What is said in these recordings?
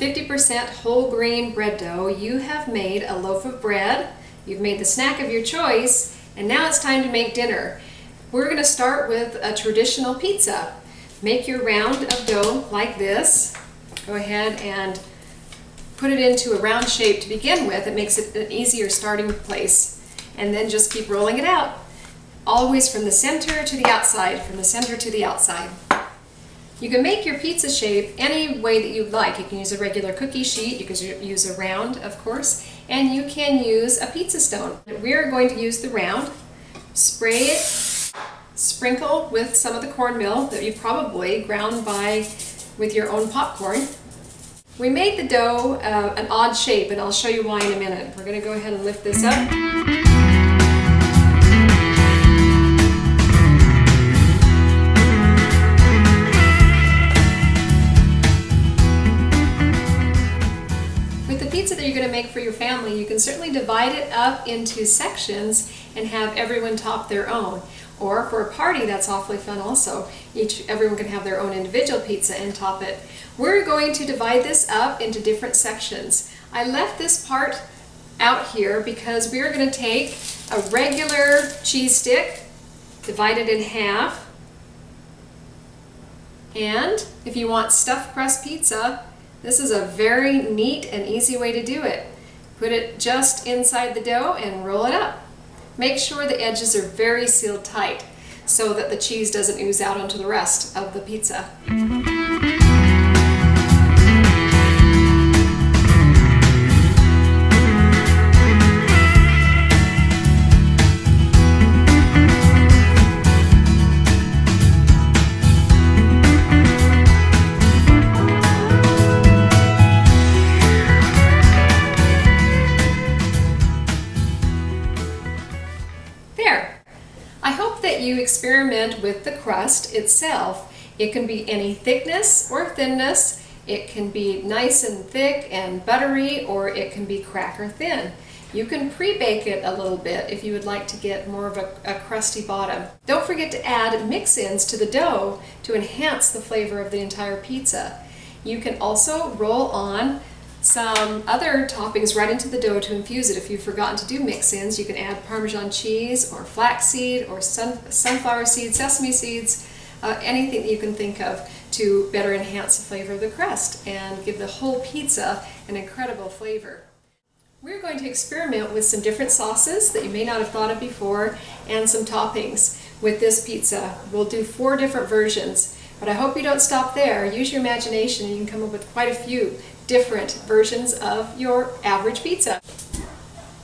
50% whole grain bread dough, you have made a loaf of bread, you've made the snack of your choice, and now it's time to make dinner. We're going to start with a traditional pizza. Make your round of dough like this. Go ahead and put it into a round shape to begin with. It makes it an easier starting place. And then just keep rolling it out. Always from the center to the outside, from the center to the outside. You can make your pizza shape any way that you'd like. You can use a regular cookie sheet, you can use a round, of course, and you can use a pizza stone. We're going to use the round, spray it, sprinkle with some of the cornmeal that you probably ground with your own popcorn. We made the dough an odd shape, and I'll show you why in a minute. We're going to go ahead and lift this up. That you're going to make for your family, you can certainly divide it up into sections and have everyone top their own. Or for a party, that's awfully fun also. Everyone can have their own individual pizza and top it. We're going to divide this up into different sections. I left this part out here because we're going to take a regular cheese stick, divide it in half, and if you want stuffed crust pizza, this is a very neat and easy way to do it. Put it just inside the dough and roll it up. Make sure the edges are very sealed tight so that the cheese doesn't ooze out onto the rest of the pizza. You experiment with the crust itself. It can be any thickness or thinness. It can be nice and thick and buttery, or it can be cracker thin. You can pre-bake it a little bit if you would like to get more of a crusty bottom. Don't forget to add mix-ins to the dough to enhance the flavor of the entire pizza. You can also roll on some other toppings right into the dough to infuse it. If you've forgotten to do mix-ins, you can add Parmesan cheese or flaxseed or sunflower seeds, sesame seeds, anything that you can think of to better enhance the flavor of the crust and give the whole pizza an incredible flavor. We're going to experiment with some different sauces that you may not have thought of before and some toppings with this pizza. We'll do 4 different versions, but I hope you don't stop there. Use your imagination and you can come up with quite a few different versions of your average pizza.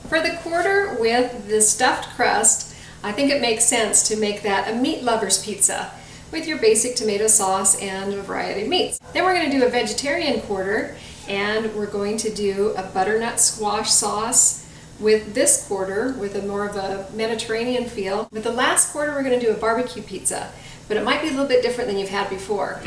For the quarter with the stuffed crust, I think it makes sense to make that a meat lover's pizza with your basic tomato sauce and a variety of meats. Then we're going to do a vegetarian quarter, and we're going to do a butternut squash sauce with this quarter with a more of a Mediterranean feel. With the last quarter, we're going to do a barbecue pizza, but it might be a little bit different than you've had before.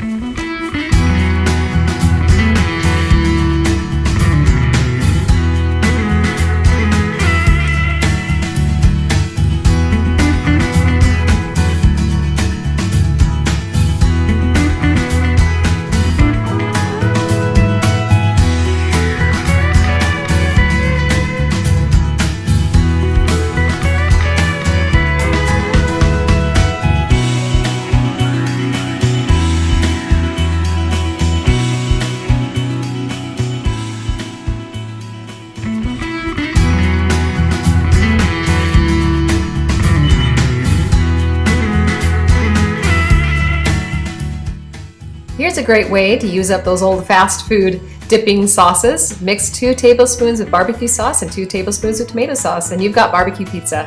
Here's a great way to use up those old fast food dipping sauces. Mix 2 tablespoons of barbecue sauce and 2 tablespoons of tomato sauce, and you've got barbecue pizza.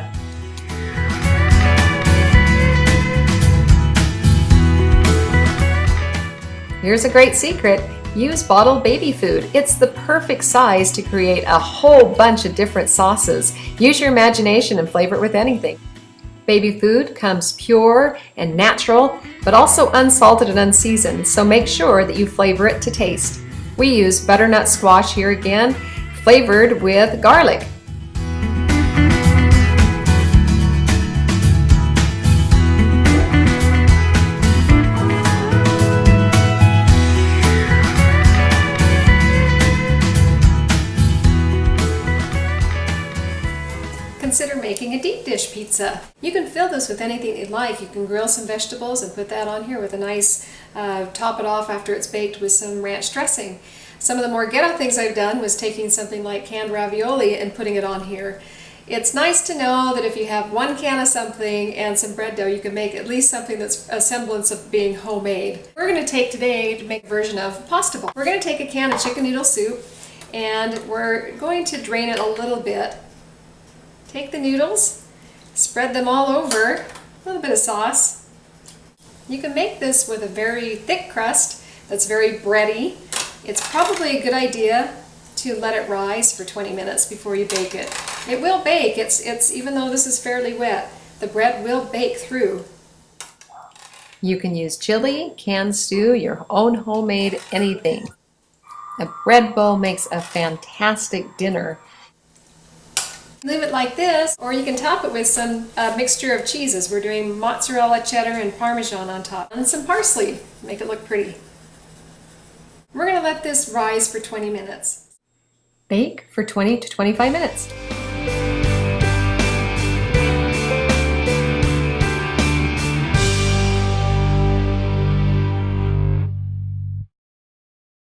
Here's a great secret. Use bottled baby food. It's the perfect size to create a whole bunch of different sauces. Use your imagination and flavor it with anything. Baby food comes pure and natural, but also unsalted and unseasoned, so make sure that you flavor it to taste. We use butternut squash here again, flavored with garlic. consider making a deep dish pizza. You can fill this with anything you'd like. You can grill some vegetables and put that on here with a nice, top it off after it's baked with some ranch dressing. Some of the more ghetto things I've done was taking something like canned ravioli and putting it on here. It's nice to know that if you have one can of something and some bread dough, you can make at least something that's a semblance of being homemade. We're going to take today to make a version of pasta bowl. We're going to take a can of chicken noodle soup and we're going to drain it a little bit. Take the noodles, spread them all over, a little bit of sauce. You can make this with a very thick crust that's very bready. It's probably a good idea to let it rise for 20 minutes before you bake it. It will bake. It's even though this is fairly wet, the bread will bake through. You can use chili, canned stew, your own homemade anything. A bread bowl makes a fantastic dinner. Leave it like this, or you can top it with some mixture of cheeses. We're doing mozzarella, cheddar, and Parmesan on top, and some parsley. Make it look pretty. We're going to let this rise for 20 minutes. Bake for 20 to 25 minutes.